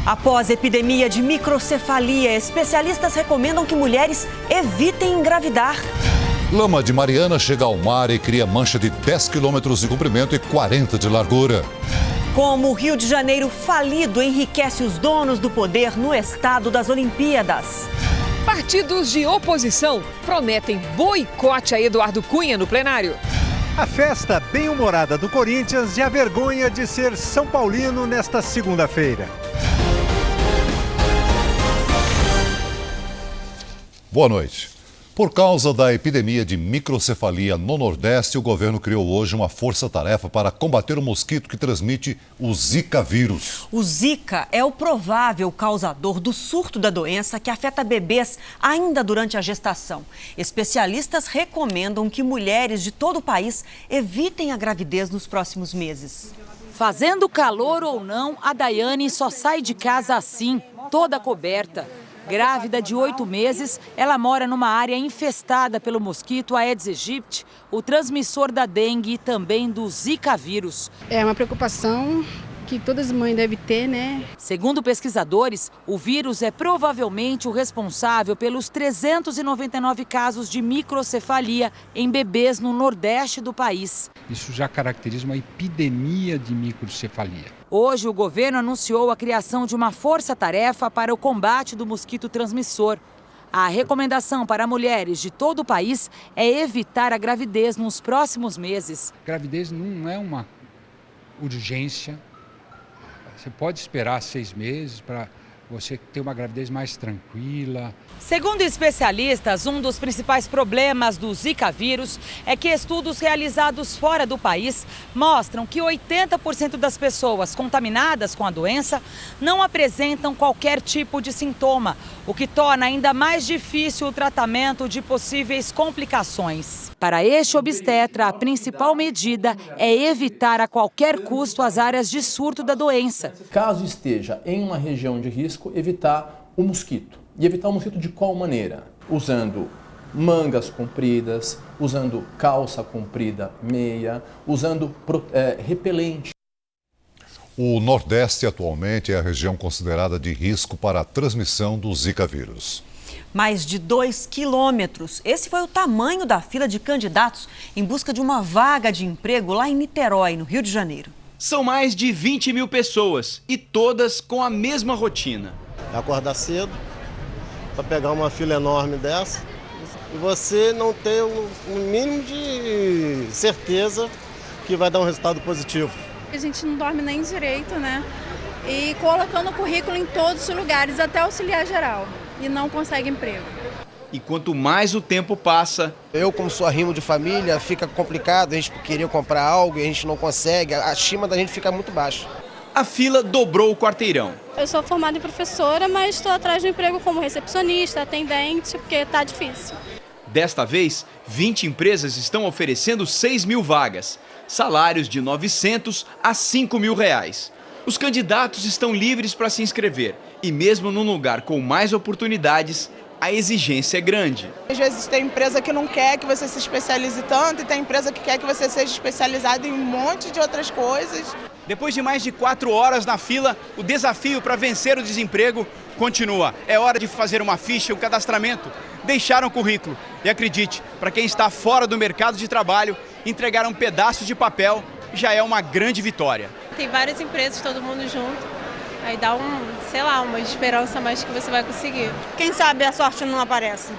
Após epidemia de microcefalia, especialistas recomendam que mulheres evitem engravidar. Lama de Mariana chega ao mar e cria mancha de 10 quilômetros de comprimento e 40 de largura. Como o Rio de Janeiro falido enriquece os donos do poder no estado das Olimpíadas. Partidos de oposição prometem boicote a Eduardo Cunha no plenário. A festa bem-humorada do Corinthians e a vergonha de ser São Paulino nesta segunda-feira. Boa noite. Por causa da epidemia de microcefalia no Nordeste, o governo criou hoje uma força-tarefa para combater o mosquito que transmite o Zika vírus. O Zika é o provável causador do surto da doença que afeta bebês ainda durante a gestação. Especialistas recomendam que mulheres de todo o país evitem a gravidez nos próximos meses. Fazendo calor ou não, a Daiane só sai de casa assim, toda coberta. Grávida de 8 meses, ela mora numa área infestada pelo mosquito Aedes aegypti, o transmissor da dengue e também do Zika vírus. É uma preocupação que todas as mães devem ter, né? Segundo pesquisadores, o vírus é provavelmente o responsável pelos 399 casos de microcefalia em bebês no Nordeste do país. Isso já caracteriza uma epidemia de microcefalia. Hoje, o governo anunciou a criação de uma força-tarefa para o combate do mosquito transmissor. A recomendação para mulheres de todo o país é evitar a gravidez nos próximos meses. Gravidez não é uma urgência. Você pode esperar 6 meses para você ter uma gravidez mais tranquila. Segundo especialistas, um dos principais problemas do Zika vírus é que estudos realizados fora do país mostram que 80% das pessoas contaminadas com a doença não apresentam qualquer tipo de sintoma, o que torna ainda mais difícil o tratamento de possíveis complicações. Para este obstetra, a principal medida é evitar a qualquer custo as áreas de surto da doença. Caso esteja em uma região de risco, evitar o mosquito. E evitar o mosquito de qual maneira? Usando mangas compridas, usando calça comprida, meia, usando repelente. O Nordeste atualmente é a região considerada de risco para a transmissão do Zika vírus. Mais de 2 quilômetros. Esse foi o tamanho da fila de candidatos em busca de uma vaga de emprego lá em Niterói, no Rio de Janeiro. São mais de 20 mil pessoas e todas com a mesma rotina. Acordar cedo para pegar uma fila enorme dessa e você não ter um mínimo de certeza que vai dar um resultado positivo. A gente não dorme nem direito, né? E colocando o currículo em todos os lugares, até auxiliar geral, e não consegue emprego. E quanto mais o tempo passa... Eu, como sou arrimo de família, fica complicado, a gente queria comprar algo e a gente não consegue, a estima da gente fica muito baixa. A fila dobrou o quarteirão. Eu sou formada em professora, mas estou atrás de um emprego como recepcionista, atendente, porque está difícil. Desta vez, 20 empresas estão oferecendo 6 mil vagas, salários de R$ 900 a R$ 5 mil. Os candidatos estão livres para se inscrever e mesmo num lugar com mais oportunidades, a exigência é grande. Às vezes tem empresa que não quer que você se especialize tanto e tem empresa que quer que você seja especializado em um monte de outras coisas. Depois de mais de 4 horas na fila, o desafio para vencer o desemprego continua. É hora de fazer uma ficha, um cadastramento, deixar um currículo. E acredite, para quem está fora do mercado de trabalho, entregar um pedaço de papel já é uma grande vitória. Tem várias empresas, todo mundo junto. Aí dá uma esperança mais que você vai conseguir. Quem sabe a sorte não aparece.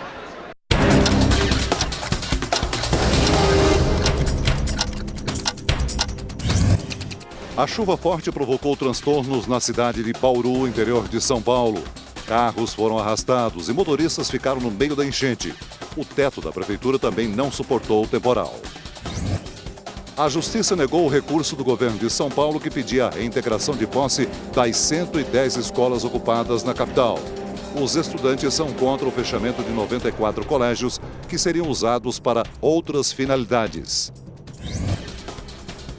A chuva forte provocou transtornos na cidade de Bauru, interior de São Paulo. Carros foram arrastados e motoristas ficaram no meio da enchente. O teto da prefeitura também não suportou o temporal. A Justiça negou o recurso do governo de São Paulo que pedia a reintegração de posse das 110 escolas ocupadas na capital. Os estudantes são contra o fechamento de 94 colégios que seriam usados para outras finalidades.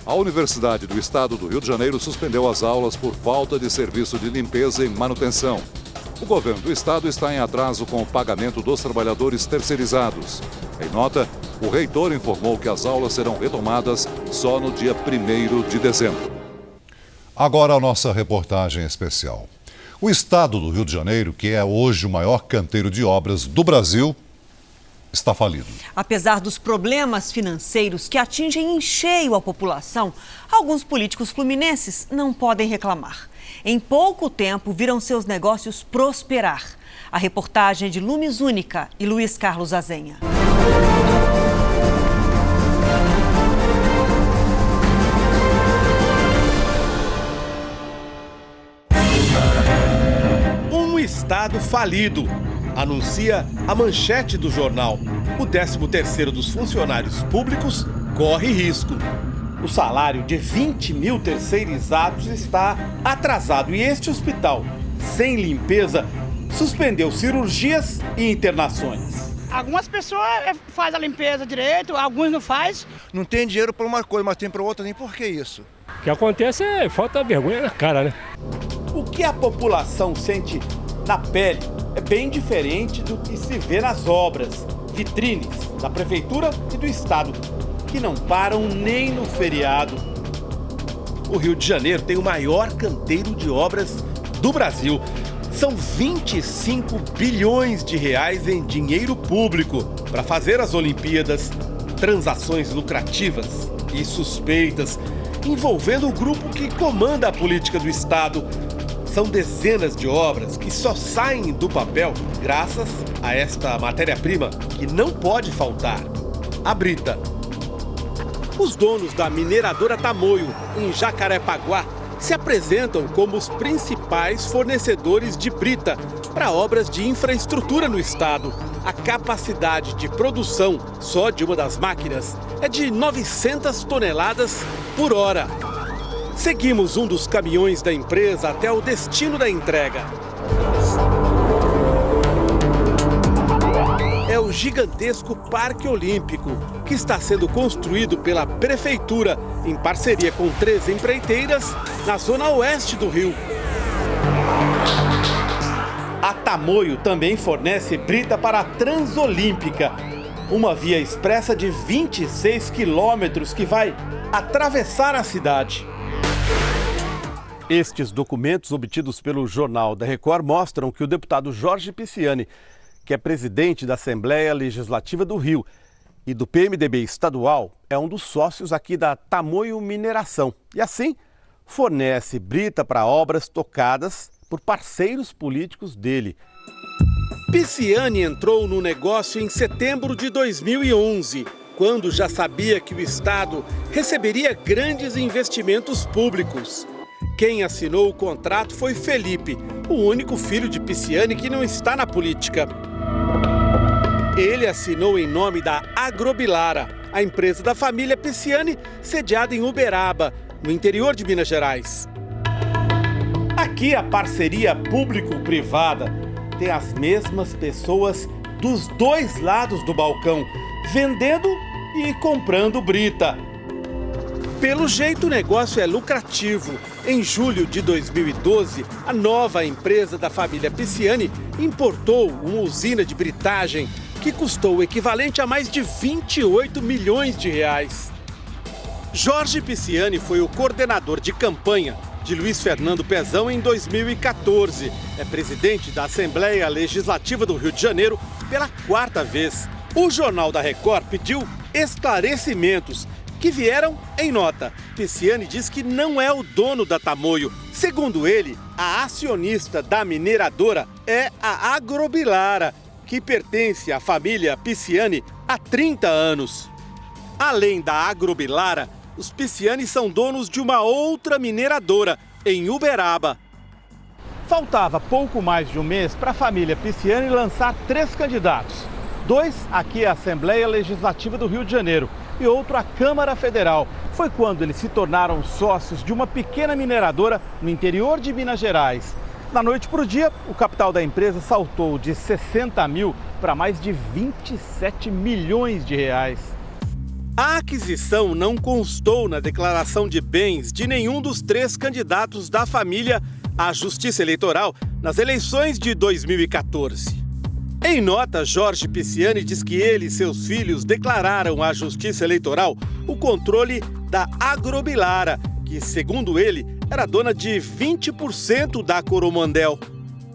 A Universidade do Estado do Rio de Janeiro suspendeu as aulas por falta de serviço de limpeza e manutenção. O governo do estado está em atraso com o pagamento dos trabalhadores terceirizados. Em nota, o reitor informou que as aulas serão retomadas só no dia 1º de dezembro. Agora a nossa reportagem especial. O estado do Rio de Janeiro, que é hoje o maior canteiro de obras do Brasil, está falido. Apesar dos problemas financeiros que atingem em cheio a população, alguns políticos fluminenses não podem reclamar. Em pouco tempo, viram seus negócios prosperar. A reportagem é de Lumes Única e Luiz Carlos Azenha. Um estado falido, anuncia a manchete do jornal. O 13º dos funcionários públicos corre risco. O salário de 20 mil terceirizados está atrasado e este hospital, sem limpeza, suspendeu cirurgias e internações. Algumas pessoas fazem a limpeza direito, alguns não fazem. Não tem dinheiro para uma coisa, mas tem para outra, nem por que isso? O que acontece é falta vergonha na cara, né? O que a população sente na pele é bem diferente do que se vê nas obras, vitrines da Prefeitura e do Estado, que não param nem no feriado. O Rio de Janeiro tem o maior canteiro de obras do Brasil. São 25 bilhões de reais em dinheiro público para fazer as Olimpíadas. Transações lucrativas e suspeitas envolvendo o grupo que comanda a política do Estado. São dezenas de obras que só saem do papel graças a esta matéria-prima que não pode faltar: a brita. Os donos da mineradora Tamoio, em Jacarepaguá, se apresentam como os principais fornecedores de brita para obras de infraestrutura no estado. A capacidade de produção só de uma das máquinas é de 900 toneladas por hora. Seguimos um dos caminhões da empresa até o destino da entrega. É o gigantesco Parque Olímpico, que está sendo construído pela Prefeitura, em parceria com 3 empreiteiras, na zona oeste do Rio. A Tamoio também fornece brita para a Transolímpica, uma via expressa de 26 quilômetros que vai atravessar a cidade. Estes documentos obtidos pelo Jornal da Record mostram que o deputado Jorge Pisciani, que é presidente da Assembleia Legislativa do Rio e do PMDB estadual, é um dos sócios aqui da Tamoio Mineração. E assim, fornece brita para obras tocadas por parceiros políticos dele. Pisciani entrou no negócio em setembro de 2011, quando já sabia que o Estado receberia grandes investimentos públicos. Quem assinou o contrato foi Felipe, o único filho de Pisciani que não está na política. Ele assinou em nome da Agrobilara, a empresa da família Pisciani, sediada em Uberaba, no interior de Minas Gerais. Aqui a parceria público-privada tem as mesmas pessoas dos dois lados do balcão, vendendo e comprando brita. Pelo jeito o negócio é lucrativo. Em julho de 2012, a nova empresa da família Pisciani importou uma usina de britagem que custou o equivalente a mais de 28 milhões de reais. Jorge Pisciani foi o coordenador de campanha de Luiz Fernando Pezão em 2014. É presidente da Assembleia Legislativa do Rio de Janeiro pela 4ª vez. O Jornal da Record pediu esclarecimentos que vieram em nota. Pisciani diz que não é o dono da Tamoio. Segundo ele, a acionista da mineradora é a Agrobilara, que pertence à família Pisciani há 30 anos. Além da Agrobilara, os Pisciani são donos de uma outra mineradora, em Uberaba. Faltava pouco mais de um mês para a família Pisciani lançar 3 candidatos. 2 aqui à Assembleia Legislativa do Rio de Janeiro e outro à Câmara Federal. Foi quando eles se tornaram sócios de uma pequena mineradora no interior de Minas Gerais. Da noite para o dia, o capital da empresa saltou de 60 mil para mais de 27 milhões de reais. A aquisição não constou na declaração de bens de nenhum dos 3 candidatos da família à Justiça Eleitoral nas eleições de 2014. Em nota, Jorge Pisciani diz que ele e seus filhos declararam à Justiça Eleitoral o controle da Agrobilara, que, segundo ele, era dona de 20% da Coromandel.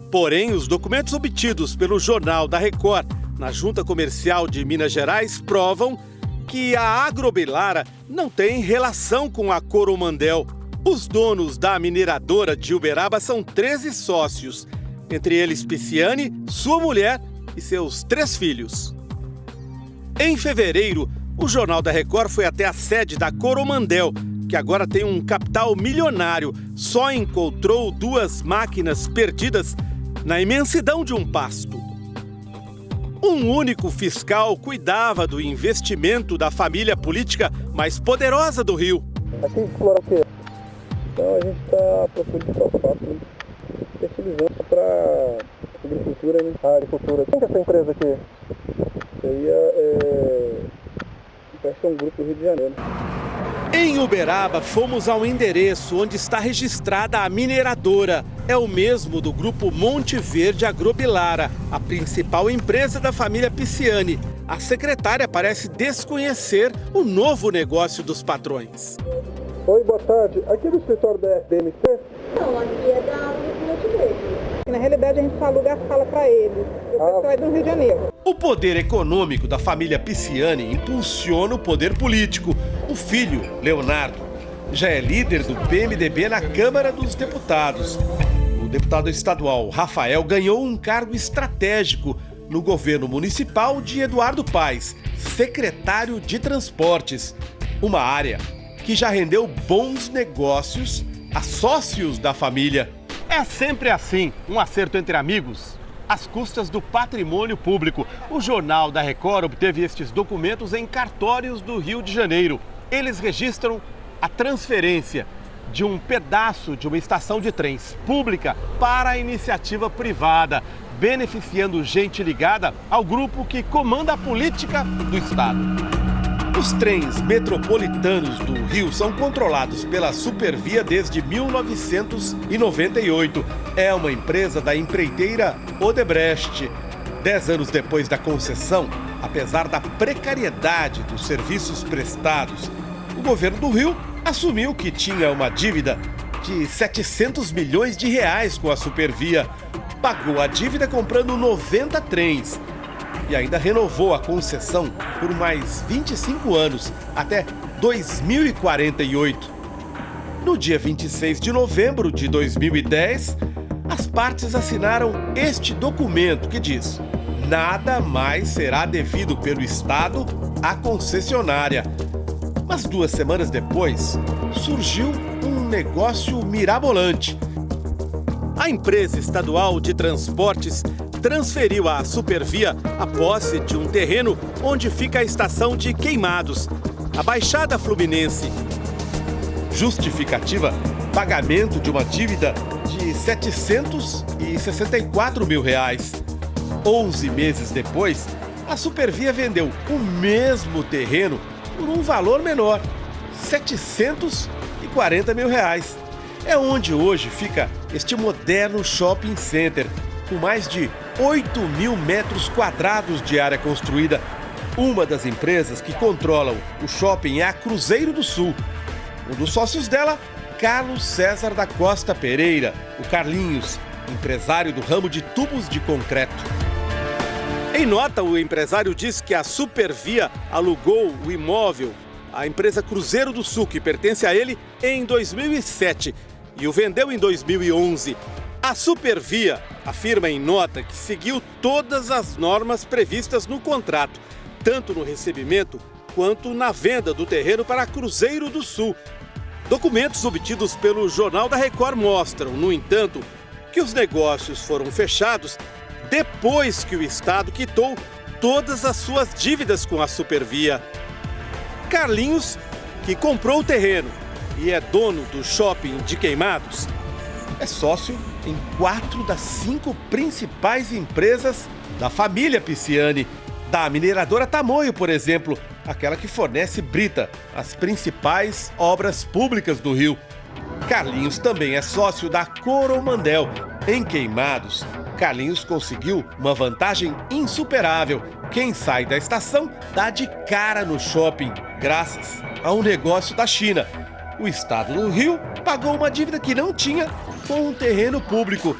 Porém, os documentos obtidos pelo Jornal da Record na Junta Comercial de Minas Gerais provam que a Agrobelara não tem relação com a Coromandel. Os donos da mineradora de Uberaba são 13 sócios, entre eles Pisciani, sua mulher e seus 3 filhos. Em fevereiro, o Jornal da Record foi até a sede da Coromandel, que agora tem um capital milionário. Só encontrou 2 máquinas perdidas na imensidão de um pasto. Um único fiscal cuidava do investimento da família política mais poderosa do Rio. Aqui explora o quê? Então a gente está procurando fosfato, fertilizante para agricultura, né? A agricultura. Quem que é essa empresa aqui? Isso aí parece que é um grupo do Rio de Janeiro. Em Uberaba, fomos ao endereço onde está registrada a mineradora. É o mesmo do grupo Monte Verde Agrobelara, a principal empresa da família Pisciani. A secretária parece desconhecer o novo negócio dos patrões. Oi, boa tarde. Aqui é do escritório da FBMC? Não, aqui é da Monte Verde. Na realidade, a gente aluga a sala para eles. O pessoal é do Rio de Janeiro. O poder econômico da família Pisciani impulsiona o poder político. O filho, Leonardo, já é líder do PMDB na Câmara dos Deputados. O deputado estadual Rafael ganhou um cargo estratégico no governo municipal de Eduardo Paes, secretário de Transportes, uma área que já rendeu bons negócios a sócios da família. É sempre assim, um acerto entre amigos, às custas do patrimônio público. O Jornal da Record obteve estes documentos em cartórios do Rio de Janeiro. Eles registram a transferência de um pedaço de uma estação de trens pública para a iniciativa privada, beneficiando gente ligada ao grupo que comanda a política do Estado. Os trens metropolitanos do Rio são controlados pela Supervia desde 1998. É uma empresa da empreiteira Odebrecht. 10 anos depois da concessão, apesar da precariedade dos serviços prestados, o governo do Rio assumiu que tinha uma dívida de 700 milhões de reais com a Supervia. Pagou a dívida comprando 90 trens. E ainda renovou a concessão por mais 25 anos, até 2048. No dia 26 de novembro de 2010, as partes assinaram este documento que diz: nada mais será devido pelo Estado à concessionária. Mas 2 semanas depois, surgiu um negócio mirabolante. A empresa estadual de transportes transferiu à Supervia a posse de um terreno onde fica a estação de Queimados, a Baixada Fluminense. Justificativa: pagamento de uma dívida de 764 mil reais. 11 meses depois, a Supervia vendeu o mesmo terreno por um valor menor, 740 mil reais. É onde hoje fica este moderno shopping center, com mais de 8 mil metros quadrados de área construída. Uma das empresas que controlam o shopping é a Cruzeiro do Sul. Um dos sócios dela, Carlos César da Costa Pereira, o Carlinhos, empresário do ramo de tubos de concreto. Em nota, o empresário diz que a Supervia alugou o imóvel à empresa Cruzeiro do Sul, que pertence a ele, em 2007 e o vendeu em 2011. A Supervia afirma em nota que seguiu todas as normas previstas no contrato, tanto no recebimento quanto na venda do terreno para a Cruzeiro do Sul. Documentos obtidos pelo Jornal da Record mostram, no entanto, que os negócios foram fechados depois que o Estado quitou todas as suas dívidas com a Supervia. Carlinhos, que comprou o terreno e é dono do shopping de Queimados, é sócio em 4 das 5 principais empresas da família Pisciani. Da mineradora Tamoio, por exemplo, aquela que fornece brita às principais obras públicas do Rio. Carlinhos também é sócio da Coromandel. Em Queimados, Carlinhos conseguiu uma vantagem insuperável. Quem sai da estação dá de cara no shopping, graças a um negócio da China. o estado do Rio pagou uma dívida que não tinha com um terreno público,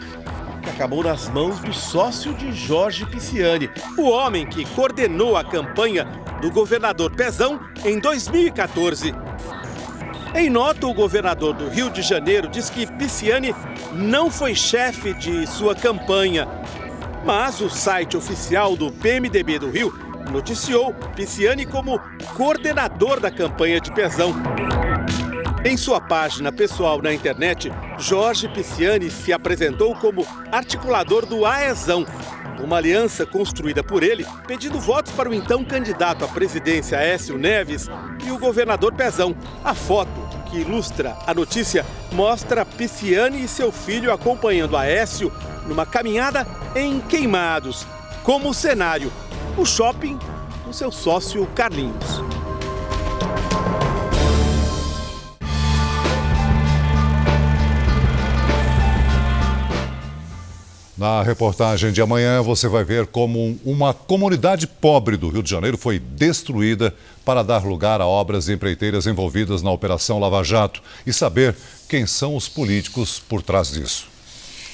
que acabou nas mãos do sócio de Jorge Pisciani, o homem que coordenou a campanha do governador Pezão em 2014. Em nota, o governador do Rio de Janeiro diz que Pisciani não foi chefe de sua campanha, mas o site oficial do PMDB do Rio noticiou Pisciani como coordenador da campanha de Pezão. Em sua página pessoal na internet, Jorge Pisciani se apresentou como articulador do AEzão, uma aliança construída por ele, pedindo votos para o então candidato à presidência Aécio Neves e o governador Pezão. A foto que ilustra a notícia mostra Pisciani e seu filho acompanhando Aécio numa caminhada em Queimados. Como cenário, o shopping do seu sócio Carlinhos. Na reportagem de amanhã, você vai ver como uma comunidade pobre do Rio de Janeiro foi destruída para dar lugar a obras e empreiteiras envolvidas na Operação Lava Jato e saber quem são os políticos por trás disso.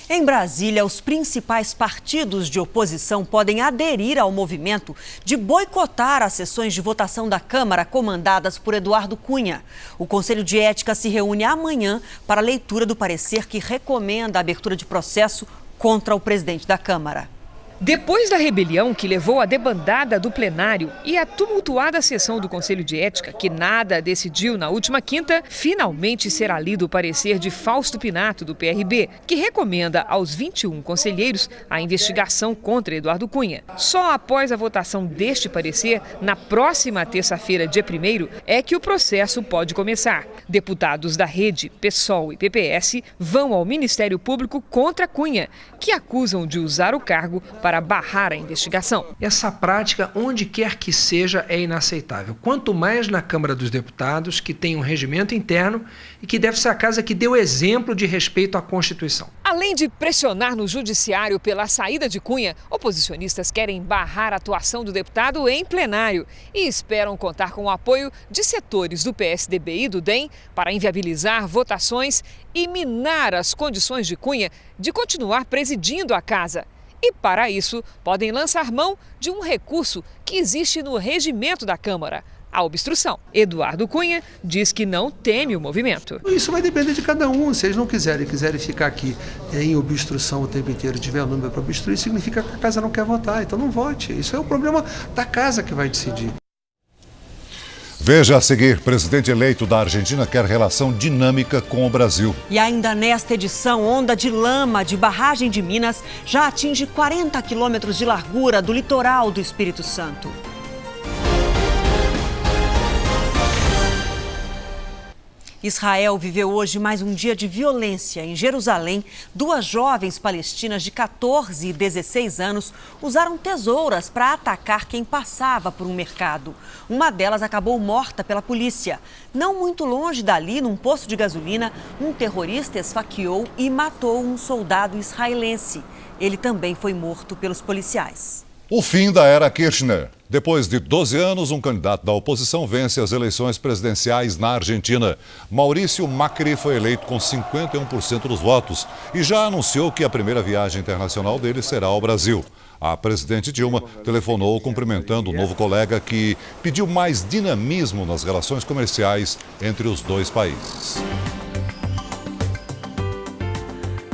Em Brasília, os principais partidos de oposição podem aderir ao movimento de boicotar as sessões de votação da Câmara comandadas por Eduardo Cunha. O Conselho de Ética se reúne amanhã para a leitura do parecer que recomenda a abertura de processo contra o presidente da Câmara. Depois da rebelião que levou à debandada do plenário e à tumultuada sessão do Conselho de Ética, que nada decidiu na última quinta, finalmente será lido o parecer de Fausto Pinato, do PRB, que recomenda aos 21 conselheiros a investigação contra Eduardo Cunha. Só após a votação deste parecer, na próxima terça-feira, dia 1º, é que o processo pode começar. Deputados da Rede, PSOL e PPS vão ao Ministério Público contra Cunha, que acusam de usar o cargo para barrar a investigação. Essa prática, onde quer que seja, é inaceitável. Quanto mais na Câmara dos Deputados, que tem um regimento interno e que deve ser a casa que deu exemplo de respeito à Constituição. Além de pressionar no judiciário pela saída de Cunha, oposicionistas querem barrar a atuação do deputado em plenário e esperam contar com o apoio de setores do PSDB e do DEM para inviabilizar votações e minar as condições de Cunha de continuar presidindo a casa. E, para isso, podem lançar mão de um recurso que existe no regimento da Câmara, a obstrução. Eduardo Cunha diz que não teme o movimento. Isso vai depender de cada um. Se eles não quiserem ficar aqui em obstrução o tempo inteiro, tiver número para obstruir, significa que a casa não quer votar. Então não vote. Isso é o problema da casa que vai decidir. Veja a seguir, presidente eleito da Argentina quer relação dinâmica com o Brasil. E ainda nesta edição, onda de lama de barragem de Minas já atinge 40 quilômetros de largura do litoral do Espírito Santo. Israel viveu hoje mais um dia de violência. Em Jerusalém, 2 jovens palestinas de 14 e 16 anos usaram tesouras para atacar quem passava por um mercado. Uma delas acabou morta pela polícia. Não muito longe dali, num posto de gasolina, um terrorista esfaqueou e matou um soldado israelense. Ele também foi morto pelos policiais. O fim da era Kirchner. Depois de 12 anos, um candidato da oposição vence as eleições presidenciais na Argentina. Maurício Macri foi eleito com 51% dos votos e já anunciou que a primeira viagem internacional dele será ao Brasil. A presidente Dilma telefonou cumprimentando o novo colega que pediu mais dinamismo nas relações comerciais entre os dois países.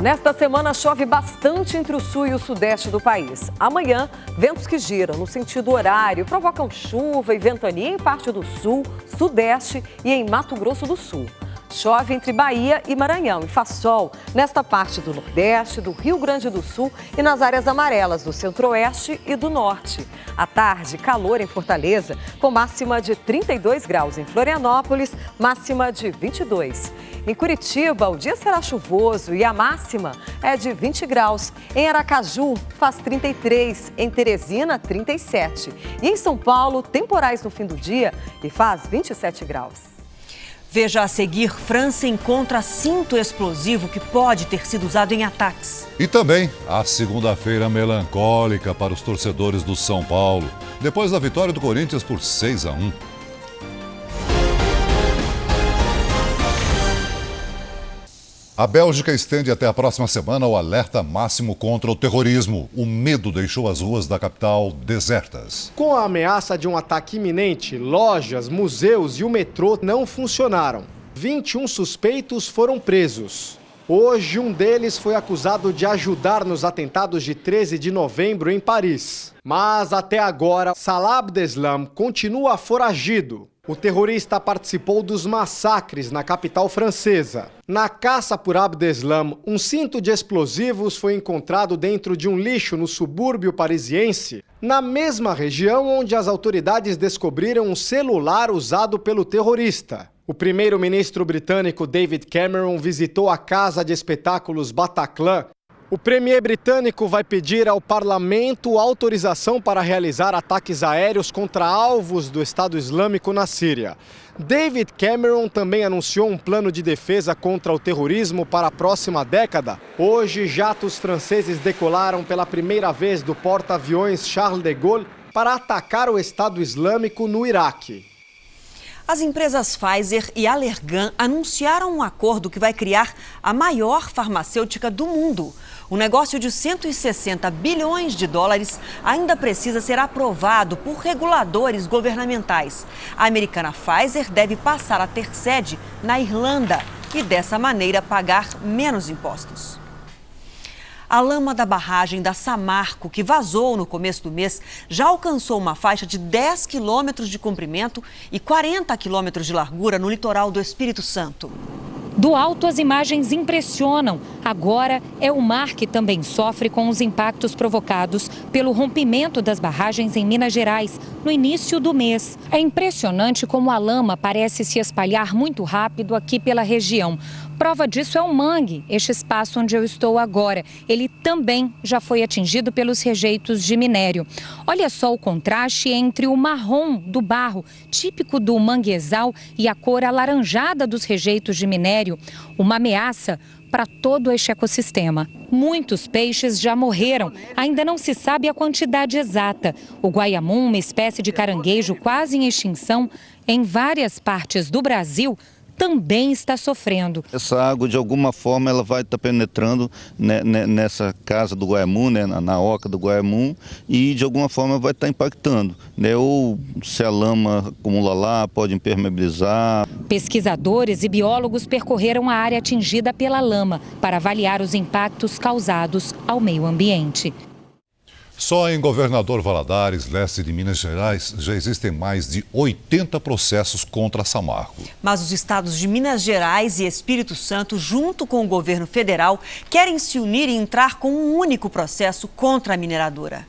Nesta semana chove bastante entre o sul e o sudeste do país. Amanhã, ventos que giram no sentido horário provocam chuva e ventania em parte do sul, sudeste e em Mato Grosso do Sul. Chove entre Bahia e Maranhão e faz sol nesta parte do Nordeste, do Rio Grande do Sul e nas áreas amarelas do Centro-Oeste e do Norte. À tarde, calor em Fortaleza, com máxima de 32 graus. Em Florianópolis, máxima de 22. Em Curitiba, o dia será chuvoso e a máxima é de 20 graus. Em Aracaju, faz 33. Em Teresina, 37. E em São Paulo, temporais no fim do dia e faz 27 graus. Veja a seguir, França encontra cinto explosivo que pode ter sido usado em ataques. E também a segunda-feira melancólica para os torcedores do São Paulo, depois da vitória do Corinthians por 6-1. A Bélgica estende até a próxima semana o alerta máximo contra o terrorismo. O medo deixou as ruas da capital desertas. Com a ameaça de um ataque iminente, lojas, museus e o metrô não funcionaram. 21 suspeitos foram presos. Hoje, um deles foi acusado de ajudar nos atentados de 13 de novembro em Paris. Mas, até agora, Salah Abdeslam continua foragido. O terrorista participou dos massacres na capital francesa. Na caça por Abdeslam, um cinto de explosivos foi encontrado dentro de um lixo no subúrbio parisiense, na mesma região onde as autoridades descobriram um celular usado pelo terrorista. O primeiro-ministro britânico David Cameron visitou a casa de espetáculos Bataclan. O premier britânico vai pedir ao parlamento autorização para realizar ataques aéreos contra alvos do Estado Islâmico na Síria. David Cameron também anunciou um plano de defesa contra o terrorismo para a próxima década. Hoje, jatos franceses decolaram pela primeira vez do porta-aviões Charles de Gaulle para atacar o Estado Islâmico no Iraque. As empresas Pfizer e Allergan anunciaram um acordo que vai criar a maior farmacêutica do mundo. O negócio de 160 bilhões de dólares ainda precisa ser aprovado por reguladores governamentais. A americana Pfizer deve passar a ter sede na Irlanda e, dessa maneira, pagar menos impostos. A lama da barragem da Samarco, que vazou no começo do mês, já alcançou uma faixa de 10 quilômetros de comprimento e 40 quilômetros de largura no litoral do Espírito Santo. Do alto, as imagens impressionam. Agora é o mar que também sofre com os impactos provocados pelo rompimento das barragens em Minas Gerais, no início do mês. É impressionante como a lama parece se espalhar muito rápido aqui pela região. Prova disso é o mangue, este espaço onde eu estou agora. Ele também já foi atingido pelos rejeitos de minério. Olha só o contraste entre o marrom do barro, típico do manguezal, e a cor alaranjada dos rejeitos de minério. Uma ameaça para todo este ecossistema. Muitos peixes já morreram, ainda não se sabe a quantidade exata. O guaiamum, uma espécie de caranguejo quase em extinção, em várias partes do Brasil, também está sofrendo. Essa água, de alguma forma, ela vai estar penetrando nessa casa do guaiamum, na oca do guaiamum, e de alguma forma vai estar impactando. Ou se a lama acumula lá, pode impermeabilizar. Pesquisadores e biólogos percorreram a área atingida pela lama para avaliar os impactos causados ao meio ambiente. Só em Governador Valadares, leste de Minas Gerais, já existem mais de 80 processos contra a Samarco. Mas os estados de Minas Gerais e Espírito Santo, junto com o governo federal, querem se unir e entrar com um único processo contra a mineradora.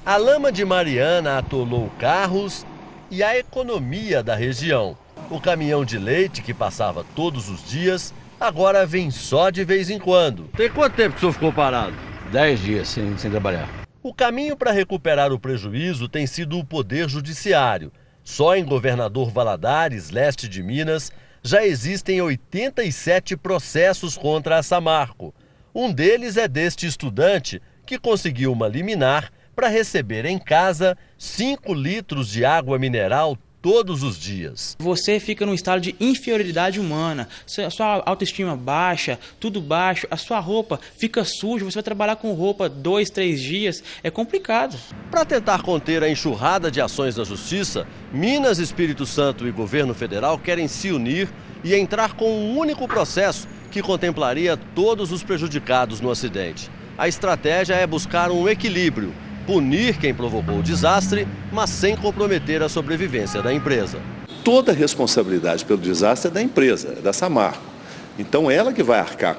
A lama de Mariana atolou carros e a economia da região. O caminhão de leite, que passava todos os dias, agora vem só de vez em quando. Tem quanto tempo que o senhor ficou parado? 10 dias sem trabalhar. O caminho para recuperar o prejuízo tem sido o Poder Judiciário. Só em Governador Valadares, leste de Minas, já existem 87 processos contra a Samarco. Um deles é deste estudante que conseguiu uma liminar para receber em casa 5 litros de água mineral todos os dias. Você fica num estado de inferioridade humana, sua autoestima baixa, tudo baixo, a sua roupa fica suja, você vai trabalhar com roupa 2, 3 dias, é complicado. Para tentar conter a enxurrada de ações da Justiça, Minas, Espírito Santo e governo federal querem se unir e entrar com um único processo que contemplaria todos os prejudicados no acidente. A estratégia é buscar um equilíbrio, punir quem provocou o desastre, mas sem comprometer a sobrevivência da empresa. Toda a responsabilidade pelo desastre é da empresa, é da Samarco. Então ela que vai arcar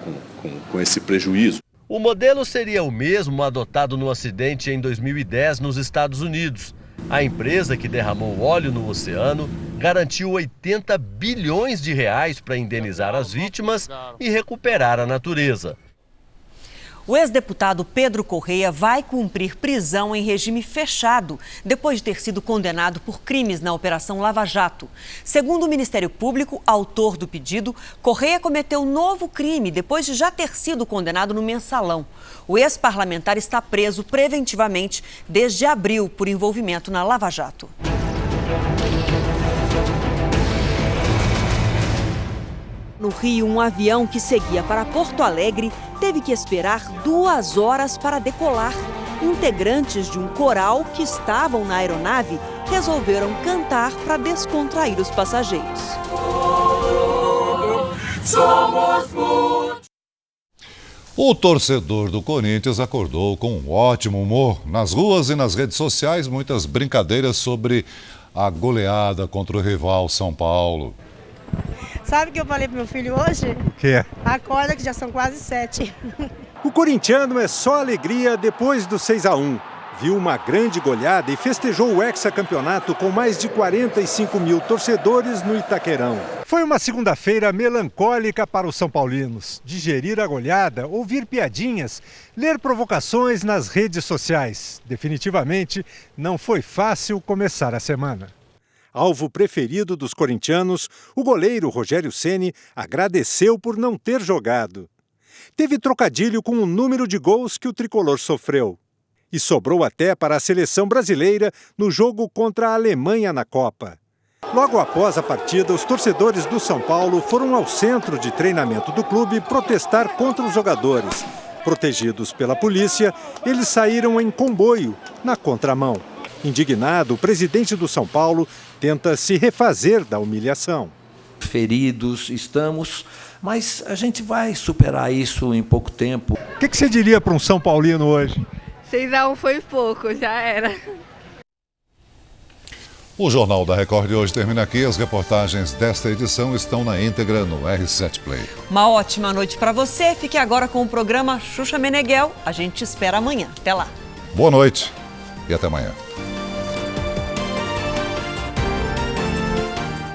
com esse prejuízo. O modelo seria o mesmo adotado no acidente em 2010 nos Estados Unidos. A empresa que derramou óleo no oceano garantiu 80 bilhões de reais para indenizar as vítimas e recuperar a natureza. O ex-deputado Pedro Correia vai cumprir prisão em regime fechado, depois de ter sido condenado por crimes na Operação Lava Jato. Segundo o Ministério Público, autor do pedido, Correia cometeu novo crime depois de já ter sido condenado no Mensalão. O ex-parlamentar está preso preventivamente desde abril por envolvimento na Lava Jato. No Rio, um avião que seguia para Porto Alegre teve que esperar 2 horas para decolar. Integrantes de um coral que estavam na aeronave resolveram cantar para descontrair os passageiros. Somos muitos. O torcedor do Corinthians acordou com um ótimo humor. Nas ruas e nas redes sociais, muitas brincadeiras sobre a goleada contra o rival São Paulo. Sabe o que eu falei pro meu filho hoje? O quê? Acorda que já são quase 7. O corintiano é só alegria depois do 6-1. Viu uma grande goleada e festejou o hexacampeonato com mais de 45 mil torcedores no Itaquerão. Foi uma segunda-feira melancólica para os são paulinos. Digerir a goleada, ouvir piadinhas, ler provocações nas redes sociais. Definitivamente, não foi fácil começar a semana. Alvo preferido dos corintianos, o goleiro Rogério Ceni agradeceu por não ter jogado. Teve trocadilho com o número de gols que o tricolor sofreu. E sobrou até para a seleção brasileira no jogo contra a Alemanha na Copa. Logo após a partida, os torcedores do São Paulo foram ao centro de treinamento do clube protestar contra os jogadores. Protegidos pela polícia, eles saíram em comboio, na contramão. Indignado, o presidente do São Paulo tenta se refazer da humilhação. Feridos estamos, mas a gente vai superar isso em pouco tempo. O que você diria para um São Paulino hoje? 6-1 foi pouco, já era. O Jornal da Record de hoje termina aqui. As reportagens desta edição estão na íntegra no R7 Play. Uma ótima noite para você. Fique agora com o programa Xuxa Meneghel. A gente te espera amanhã. Até lá. Boa noite e até amanhã.